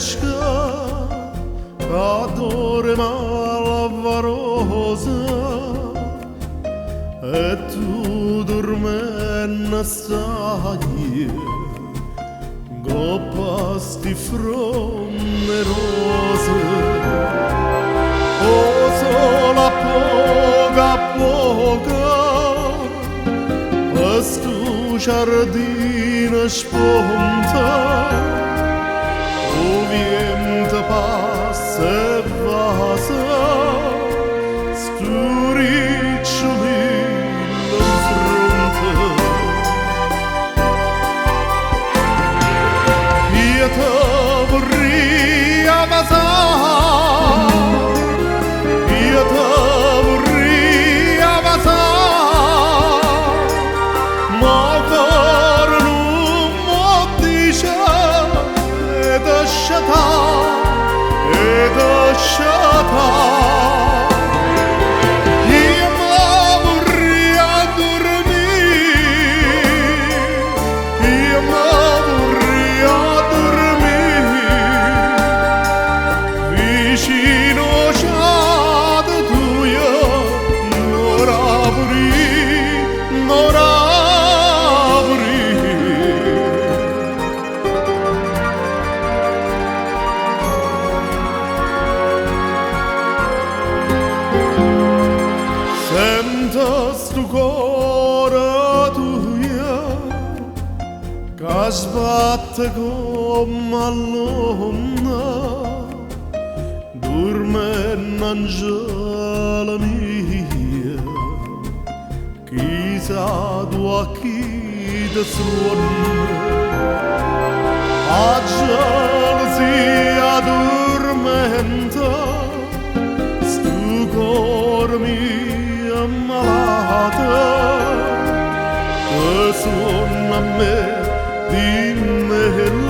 fresca adorma lavarosa e tu dormenna stai gloppasti fronde rose o sola poca poca questo giardino sponta o vento passa e passa sturiccioli in fronte io te vorrei ammazzare io te vorrei ammazzare ma ancora non mi dice ed asciata io mi vorrei addormire io mi vorrei addormire vicino ad tua non sento sto cuore tuo che sbatte come all'onda dorme angela mia chissà tua chi da suona a gelosia addormenta sto cuore mio ammalato che suona a me di me